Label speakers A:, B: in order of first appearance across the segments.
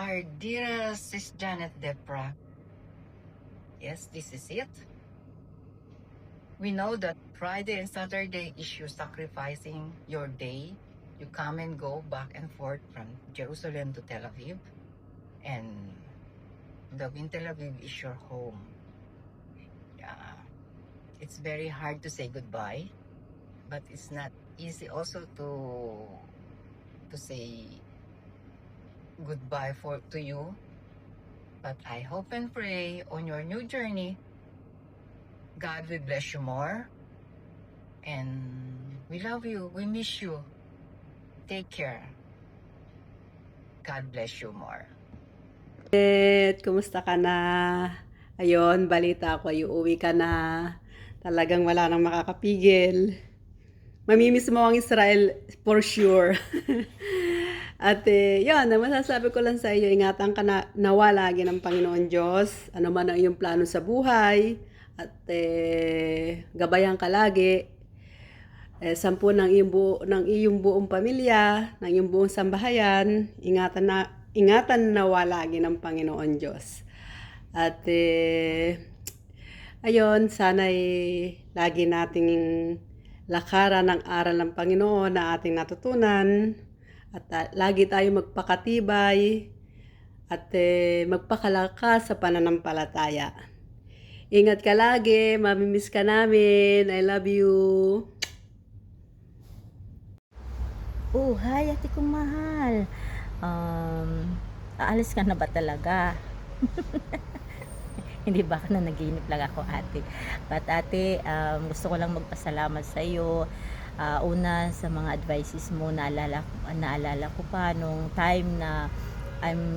A: Our dearest Sis Janet Depra. Yes, this is it. We know that Friday and Saturday is you sacrificing your day. You come and go back and forth from Jerusalem to Tel Aviv. And in Tel Aviv is your home. Yeah, it's very hard to say goodbye, but it's not easy also to say goodbye to you. But I hope and pray on your new journey, God will bless you more. And we love you. We miss you. Take care. God bless you more.
B: Kumusta ka na? Ayun, balita ko, uuwi ka na. Talagang wala nang makakapigil. Mamimiss mo ang Israel for sure. At yun, ang masasabi ko lang sa iyo, ingatan ka na nawa lagi ng Panginoon Diyos. Ano man ang iyong plano sa buhay. At gabayan ka lagi. Sampu ng iyong buong pamilya, ng iyong buong sambahayan, ingatan nawa lagi ng Panginoon Diyos. At ayon, sana'y lagi nating lakaran ng aral ng Panginoon na ating natutunan at lagi tayo magpakatibay at magpakalakas sa pananampalataya. Ingat ka lagi, mamimiss ka namin. I love you.
C: Oh, hi ate kong mahal. Aalis ka na ba talaga? Hindi ba ka na naginip lang ako ate? But ate, gusto ko lang magpasalamat sa iyo. Una sa mga advices mo, naalala ko pa nung time na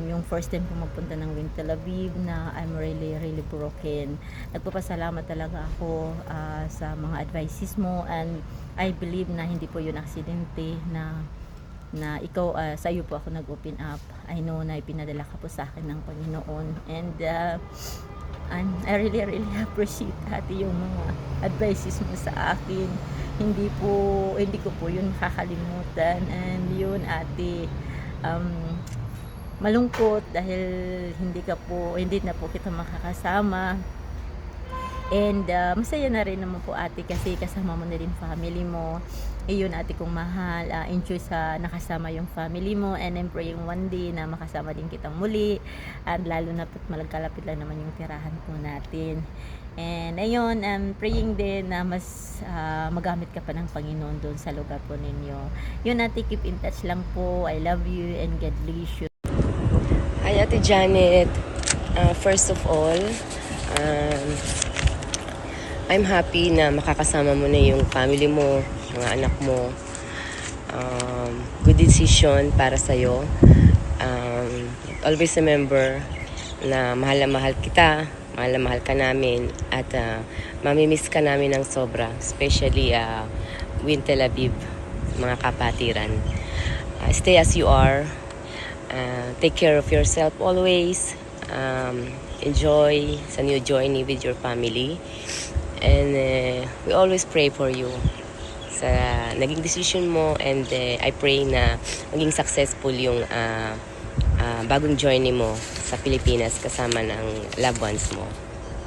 C: yung first time ko magpunta ng Tel Aviv na I'm really broken. Nagpapasalamat talaga ako sa mga advices mo, and I believe na hindi po yun aksidente na ikaw, sa iyo po ako nag-open up. I know na ipinadala ka po sa akin ng Panginoon, and I really appreciate ate yung mga advices mo sa akin. Hindi ko po yun kakalimutan. And yun ate, malungkot dahil hindi na po kita makakasama. And masaya na rin naman po ate kasi kasama mo na rin family mo. Yun ate kong mahal, enjoy sa nakasama yung family mo, and I'm praying one day na makasama din kitang muli, at lalo na po't malagkalapit lang naman yung tirahan po natin. And ayun, I'm praying din na mas magamit ka pa ng Panginoon doon sa lugar po ninyo. Yun ate, keep in touch lang po. I love you and God bless you.
D: Hi Ate Janet. First of all, I'm happy na makakasama mo na yung family mo, mga anak mo. Good decision para sa'yo. Always remember na mahal na mahal kita, mahal na mahal ka namin, at mamimiss ka namin ng sobra, especially Tel Aviv, mga kapatiran. Stay as you are. Take care of yourself always. Enjoy sa new journey with your family. And we always pray for you sa naging decision mo, and I pray na maging successful yung bagong journey mo sa Pilipinas kasama ng loved ones mo.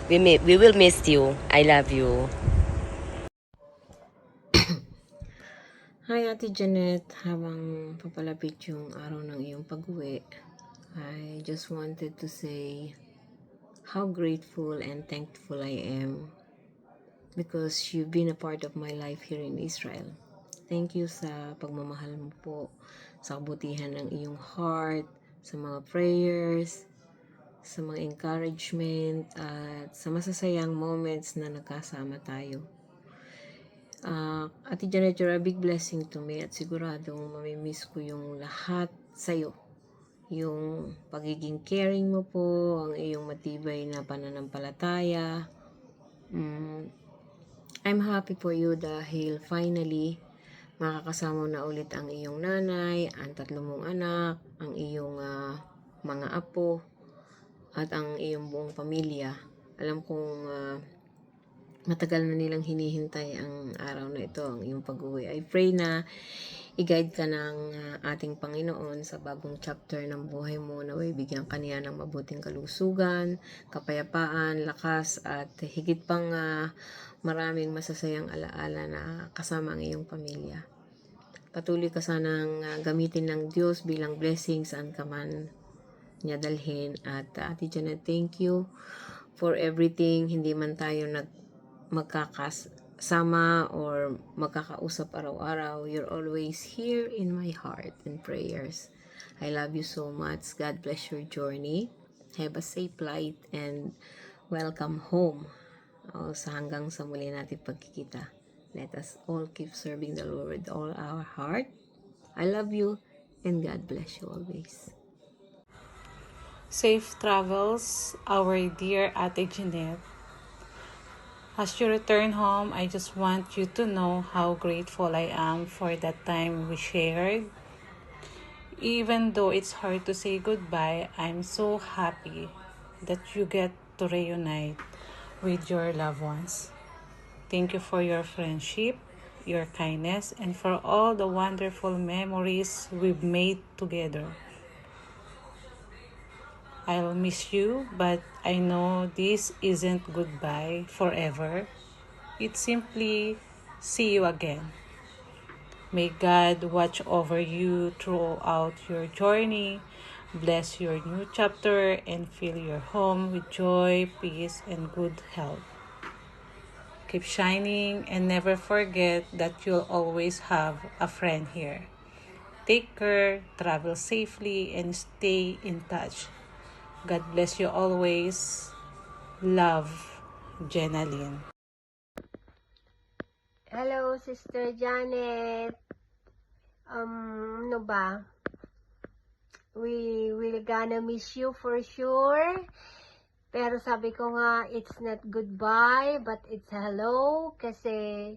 D: We will miss you. I love you.
E: Hi Ate Janet, habang papalapit yung araw ng iyong pag-uwi, I just wanted to say how grateful and thankful I am because you've been a part of my life here in Israel. Thank you sa pagmamahal mo po, sa kabutihan ng iyong heart, sa mga prayers, sa mga encouragement, at sa masasayang moments na nagkasama tayo. Ate Janet, you're a big blessing to me, at siguradong mamimiss ko yung lahat sa'yo. Yung pagiging caring mo po, ang iyong matibay na pananampalataya. I'm happy for you dahil finally makakasama na ulit ang iyong nanay, ang 3 mong anak, ang iyong mga apo, at ang iyong buong pamilya. Alam kong matagal na nilang hinihintay ang araw na ito, ang iyong pag-uwi. I pray na i-guide ka ng ating Panginoon sa bagong chapter ng buhay mo, na bigyan ka niya ng mabuting kalusugan, kapayapaan, lakas, at higit pang maraming masasayang alaala na kasama ang iyong pamilya. Patuloy ka sanang gamitin ng Diyos bilang blessing saan ka man niya dalhin. At Ate Janet, thank you for everything. Hindi man tayo magkakasama or magkakausap araw-araw, you're always here in my heart and prayers. I love you so much. God bless your journey. Have a safe flight and welcome home. Sa hanggang sa muli natin pagkikita. Let us all keep serving the Lord with all our heart. I love you and God bless you always.
F: Safe travels, our dear Ate Jeanette. As you return home, I just want you to know how grateful I am for that time we shared. Even though it's hard to say goodbye, I'm so happy that you get to reunite with your loved ones. Thank you for your friendship, your kindness, and for all the wonderful memories we've made together. I'll miss you, but I know this isn't goodbye forever. It's simply see you again. May God watch over you throughout your journey, bless your new chapter, and fill your home with joy, peace, and good health. Keep shining and never forget that you'll always have a friend here. Take care, travel safely, and stay in touch. God bless you always. Love, Jenna Lynn.
G: Hello, Sister Janet. Ano ba? We will gonna miss you for sure. Pero sabi ko nga, it's not goodbye, but it's hello. Kasi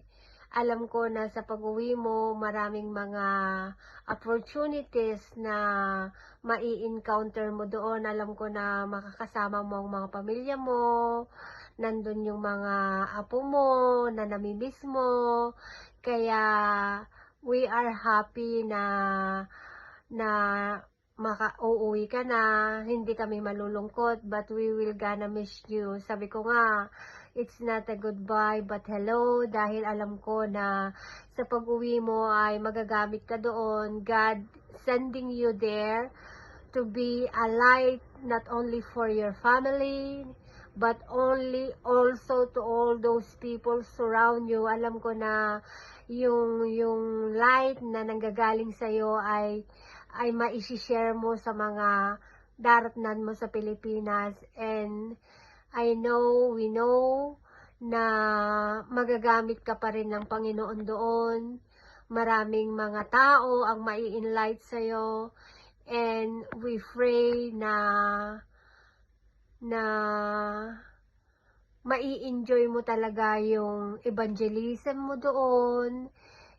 G: alam ko na sa pag-uwi mo, maraming mga opportunities na mai-encounter mo doon. Alam ko na makakasama mo ang mga pamilya mo. Nandun yung mga apo mo na namimiss mo. Kaya we are happy na uuwi ka na, hindi kami malulungkot, but we will gonna miss you. Sabi ko nga, it's not a goodbye, but hello, dahil alam ko na sa pag-uwi mo ay magagamit ka doon. God sending you there to be a light, not only for your family, but also to all those people surround you. Alam ko na yung light na nanggagaling sa'yo ay ma-share mo sa mga daratnan mo sa Pilipinas. And we know na magagamit ka pa rin ng Panginoon doon. Maraming mga tao ang mai-enlight sa'yo. And we pray na mai-enjoy mo talaga yung evangelism mo doon.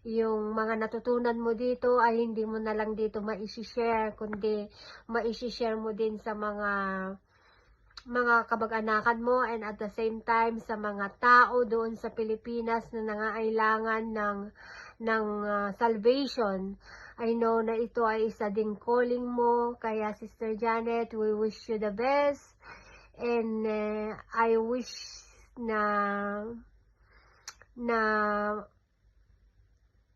G: Yung mga natutunan mo dito ay hindi mo na lang dito ma-share, kundi ma-share mo din sa mga kamag-anakan mo, and at the same time sa mga tao doon sa Pilipinas na nangangailangan ng salvation. I know na ito ay isa ding calling mo. Kaya Sister Janet, we wish you the best, and I wish na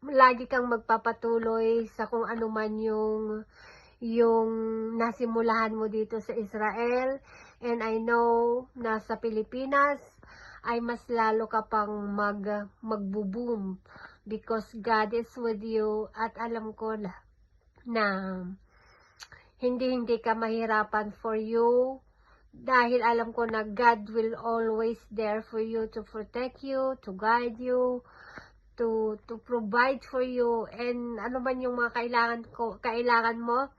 G: lagi kang magpapatuloy sa kung ano man yung nasimulahan mo dito sa Israel. And I know na sa Pilipinas ay mas lalo ka pang magbo-boom because God is with you. At alam ko na hindi ka mahirapan for you, dahil alam ko na God will always there for you, to protect you, to guide you, to provide for you, and ano man yung mga kailangan mo.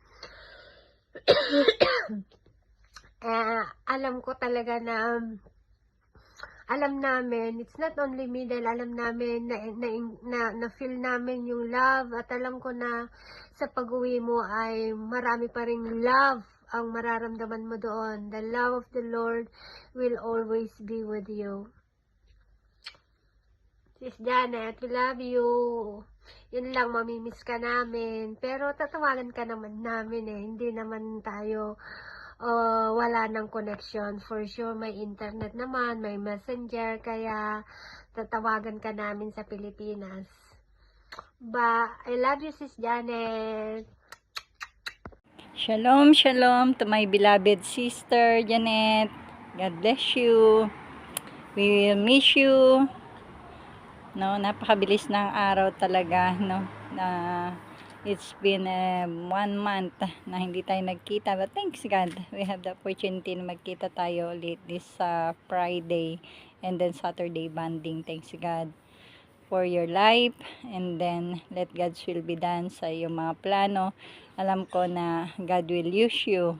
G: Alam ko talaga na alam namin, it's not only me, dahil alam namin na feel namin yung love, at alam ko na sa pag-uwi mo ay marami pa ring love ang mararamdaman mo doon. The love of the Lord will always be with you. Sis Janet, we love you. Yun lang, mamimiss ka namin. Pero tatawagan ka naman namin eh. Hindi naman tayo wala ng connection. For sure, may internet naman, may messenger, kaya tatawagan ka namin sa Pilipinas. I love you, Sis Janet.
H: Shalom, shalom to my beloved sister Janet. God bless you. We will miss you. No, napakabilis ng araw talaga, no. Na it's been 1 month na hindi tayo nagkita, but thanks God, we have the opportunity na magkita tayo ulit this Friday and then Saturday bonding. Thanks God for your life, and then let God's will be done sa iyong mga plano. Alam ko na God will use you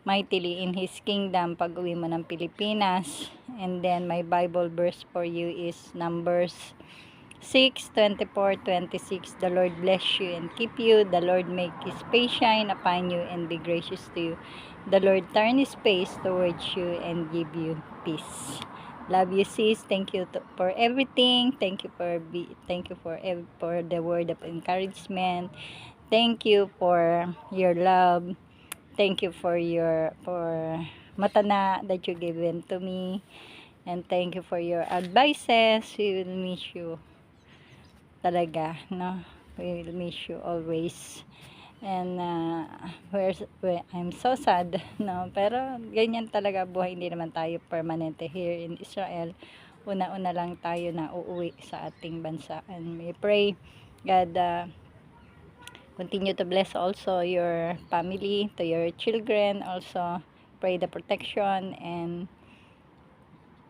H: mightily in His kingdom pag uwi mo ng Pilipinas. And then my Bible verse for you is Numbers 6:24-26. The Lord bless you and keep you. The Lord make His face shine upon you and be gracious to you. The Lord turn His face towards you and give you peace. Love you, sis. Thank you for everything. Thank you for the word of encouragement. Thank you for your love. Thank you for matana that you given to me. And thank you for your advices. We will miss you talaga, no? We will miss you always. And I'm so sad, no? Pero ganyan talaga buhay, hindi naman tayo permanente here in Israel. Una-una lang tayo na uuwi sa ating bansa. And we pray God continue to bless also your family, to your children. Also pray the protection, and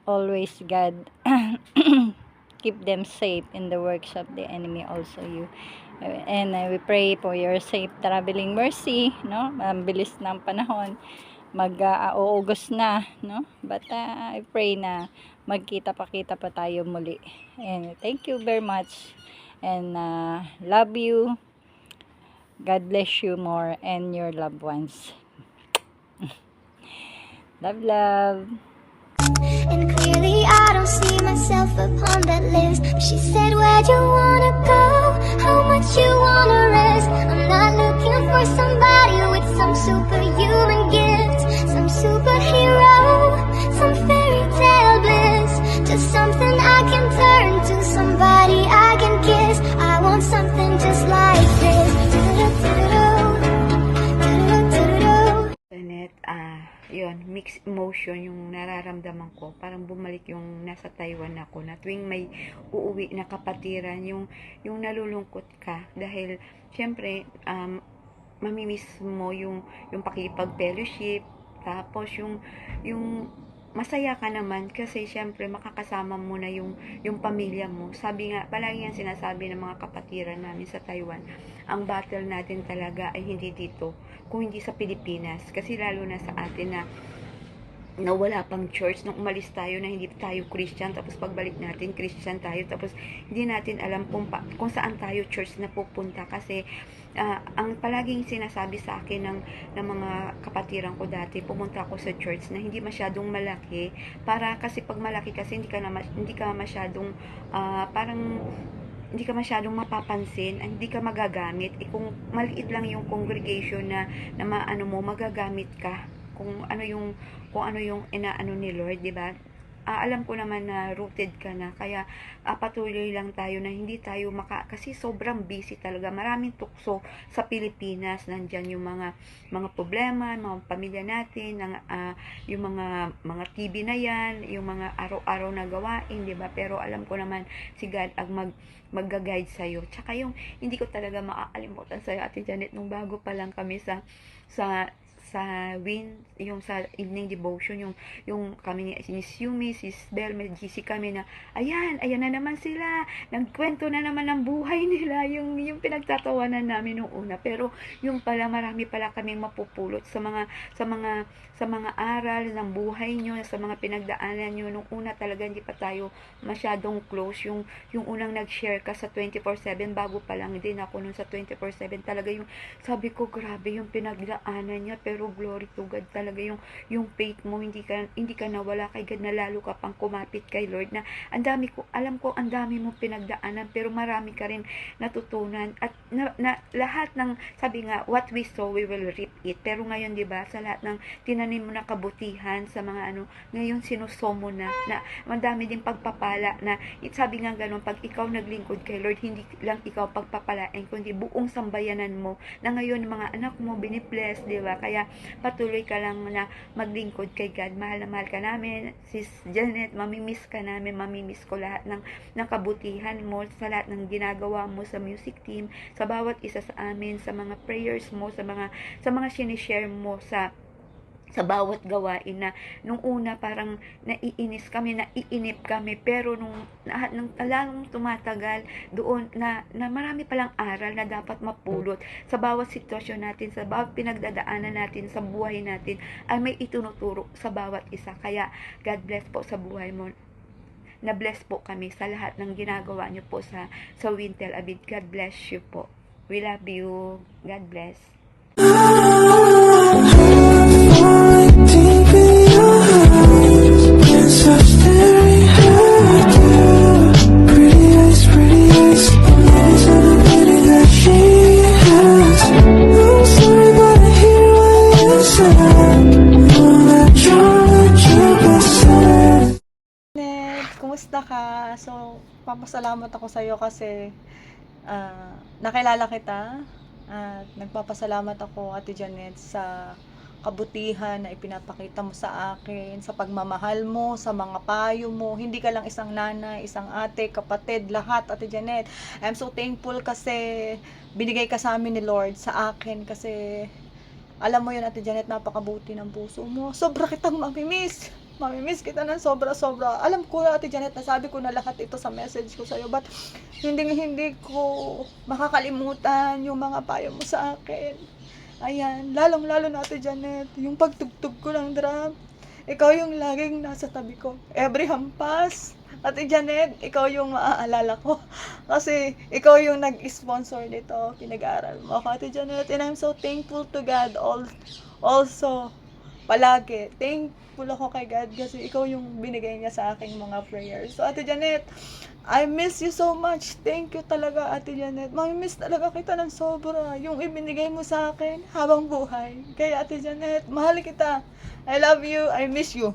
H: always God keep them safe in the works of the enemy also you. And we pray for your safe traveling mercy, no? Ang bilis ng panahon, mag-august na, no? But I pray na magkita pa tayo muli. And thank you very much, and love you. God bless you more and your loved ones. Love, love.
I: And clearly I don't see myself upon that list. She said, where'd you wanna go? How much you wanna rest? I'm not looking for somebody with some superhuman gifts, some superhero, some fairy tale bliss. Just something I can turn to, somebody I can kiss. I want something just like this.
J: Janet, yun, mixed emotion yung nararamdaman ko. Parang bumalik yung nasa Taiwan ako, na tuwing may uuwi na kapatiran, yung nalulungkot ka. Dahil, syempre, mamimiss mo yung pakipag-fellowship, tapos yung masaya ka naman kasi syempre makakasama mo na yung pamilya mo. Sabi nga, palagi yan sinasabi ng mga kapatiran namin sa Taiwan, ang battle natin talaga ay hindi dito, kung hindi sa Pilipinas. Kasi lalo na sa atin na wala pang church, nung umalis tayo na hindi tayo Christian, tapos pagbalik natin Christian tayo, tapos hindi natin alam kung saan tayo church na pupunta. Kasi ang palaging sinasabi sa akin ng mga kapatiran ko dati, pumunta ako sa church na hindi masyadong malaki, para kasi pag malaki kasi hindi ka masyadong parang hindi ka masyadong mapapansin, hindi ka magagamit. Kung maliit lang yung congregation na maano mo, magagamit ka kung ano yung inaano ni Lord, di ba? Alam ko naman na rooted ka na, kaya patuloy lang tayo na hindi tayo kasi sobrang busy talaga. Maraming tukso sa Pilipinas, nandyan yung mga problema, mga pamilya natin, yung mga TV na yan, yung mga araw-araw na gawain, di ba? Pero alam ko naman si God ang mag-guide sa'yo. Tsaka yung hindi ko talaga makakalimutan sa'yo, Ate Janet, nung bago pa lang kami sa yung sa evening devotion, yung kami ni Yumi, Sis Bel, may GC kami na, ayan na naman sila, nagkwento na naman ng buhay nila, yung pinagtatawanan namin nung una. Pero yung pala, marami pala kaming mapupulot sa mga aral ng buhay nyo, sa mga pinagdaanan nyo. Nung una talaga hindi pa tayo masyadong close. Yung unang nag-share ka sa 24/7, bago pa lang din ako nun sa 24/7, talaga yung sabi ko, grabe yung pinagdaanan niya, pero pero glory to God talaga yung faith mo, hindi ka nawala kay God, na lalo ka pang kumapit kay Lord, na alam ko ang dami mong pinagdaanan, pero marami ka rin natutunan, at na lahat ng, sabi nga, what we sow we will reap it. Pero ngayon, di ba, sa lahat ng tinanim mo na kabutihan, sa mga ngayon sinusow mo na madami din pagpapala, na sabi nga ganun, pag ikaw naglingkod kay Lord, hindi lang ikaw pagpapalain, kundi buong sambayanan mo, na ngayon mga anak mo binibless, di ba? Kaya patuloy ka lang na maglingkod kay God. Mahal na mahal ka namin, Sis Janet, mamimiss ka namin, mamimiss ko lahat ng kabutihan mo, sa lahat ng ginagawa mo sa music team, sa bawat isa sa amin, sa mga prayers mo, sa mga sinishare mo sa bawat gawain, na nung una parang naiinip kami, pero nung lalong tumatagal doon, na marami palang aral na dapat mapulot sa bawat sitwasyon natin, sa bawat pinagdadaanan natin sa buhay natin, ay may itunuturo sa bawat isa. Kaya God bless po sa buhay mo. Na-bless po kami sa lahat ng ginagawa niyo po sa Wintel Abid. God bless you po. We love you. God bless.
K: Kumusta ka? So, papasalamat ako sa iyo kasi nakilala kita, at nagpapasalamat ako, Ate Janet, sa kabutihan na ipinapakita mo sa akin, sa pagmamahal mo, sa mga payo mo. Hindi ka lang isang nanay, isang ate, kapatid, lahat, Ate Janet. I'm so thankful kasi binigay ka sa amin ni Lord, sa akin, kasi alam mo yun, Ate Janet, napakabuti ng puso mo. Sobra kitang mamimiss. Mamimiss kita ng sobra-sobra. Alam ko, Ate Janet, nasabi ko na lahat ito sa message ko sa'yo, but hindi ko makakalimutan yung mga payo mo sa akin. Ayan, lalong-lalo na, Ate Janet, yung pagtugtog ko ng drum, ikaw yung laging nasa tabi ko. Every hampas, Ate Janet, ikaw yung maaalala ko. Kasi ikaw yung nag-sponsor nito, pinag-aaral mo ako, Ate Janet. And I'm so thankful to God also. Palagi, thankful ako kay God kasi ikaw yung binigay niya sa aking mga prayers. So, Ate Janet, I miss you so much. Thank you talaga, Ate Janet. Mamimiss talaga kita ng sobra. Yung ibinigay mo sa akin habang buhay. Kaya, Ate Janet, mahal kita. I love you. I miss you.